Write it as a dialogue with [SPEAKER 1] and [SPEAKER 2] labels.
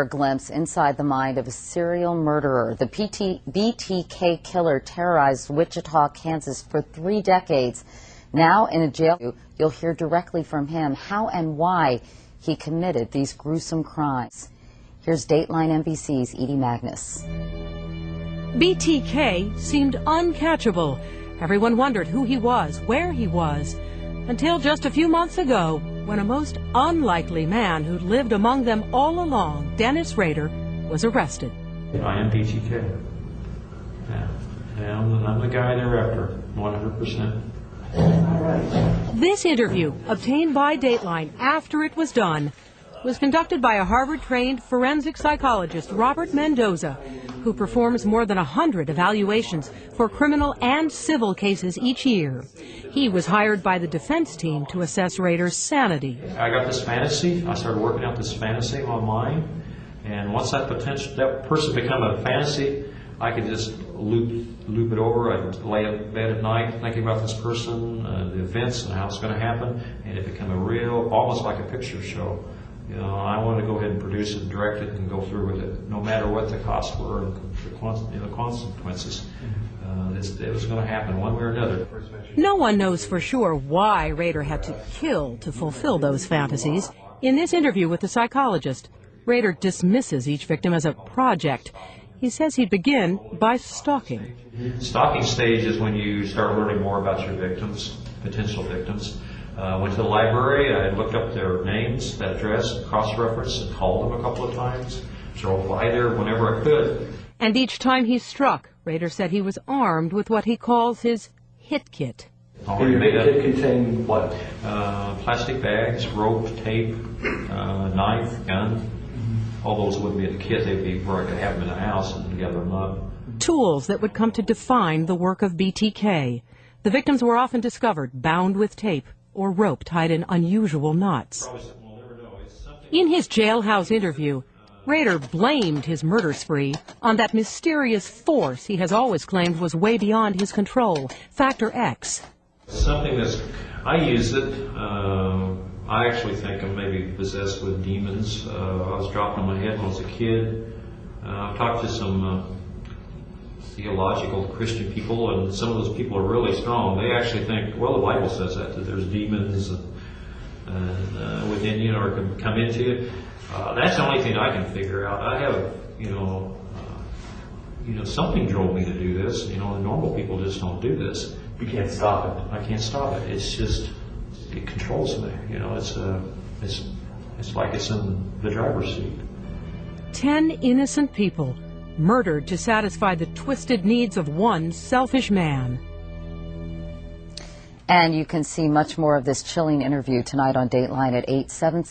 [SPEAKER 1] a glimpse inside the mind of a serial murderer. The BTK killer terrorized Wichita, Kansas for 3 decades. Now in a jail, you'll hear directly from him how and why he committed these gruesome crimes. Here's Dateline NBC's Edie Magnus.
[SPEAKER 2] BTK seemed uncatchable. Everyone wondered who he was, where he was, until just a few months ago, when a most unlikely man who'd lived among them all along, Lynn Rader, was arrested.
[SPEAKER 3] I am BTK. Yeah, I'm the guy they're after, 100%.
[SPEAKER 2] This interview, obtained by Dateline after it was done, was conducted by a Harvard-trained forensic psychologist, Robert Mendoza, who performs more than 100 evaluations for criminal and civil cases each year. He was hired by the defense team to assess Rader's sanity.
[SPEAKER 3] I got this fantasy. I started working out this fantasy in my mind, and once that person become a fantasy, I could just loop it over. I'd lay in bed at night thinking about this person, the events, and how it's going to happen, and it became a real, almost like a picture show. You know, I wanted to go ahead and produce it, direct it, and go through with it, no matter what the costs were and the consequences. It was going to happen one way or another.
[SPEAKER 2] No one knows for sure why Rader had to kill to fulfill those fantasies. In this interview with the psychologist, Rader dismisses each victim as a project. He says he'd begin by stalking.
[SPEAKER 3] Stalking stage is when you start learning more about your victims, potential victims. Went to the library, I looked up their names, that address, cross-referenced, and called them a couple of times. Drove by there whenever I could.
[SPEAKER 2] And each time he struck, Rader said he was armed with what he calls his hit kit.
[SPEAKER 4] And your hit kit contained what?
[SPEAKER 3] Plastic bags, rope, tape, knife, gun. All those wouldn't be in the kit, they'd be where I could have them in the house and gather them up.
[SPEAKER 2] Tools that would come to define the work of BTK. The victims were often discovered bound with tape or rope tied in unusual knots. In his jailhouse interview, Rader blamed his murder spree on that mysterious force he has always claimed was way beyond his control, Factor X.
[SPEAKER 3] Something that's, I use it, I actually think I'm maybe possessed with demons. I was dropped on my head when I was a kid. I've talked to some theological Christian people, and some of those people are really strong. They actually think, well, the Bible says that there's demons within you or can come into you. That's the only thing I can figure out. I have, something drove me to do this. The normal people just don't do this.
[SPEAKER 4] You can't stop it.
[SPEAKER 3] I can't stop it. It's just, it controls me. It's like it's in the driver's seat.
[SPEAKER 2] 10 innocent people murdered to satisfy the twisted needs of one selfish man.
[SPEAKER 1] And you can see much more of this chilling interview tonight on Dateline at 8/7.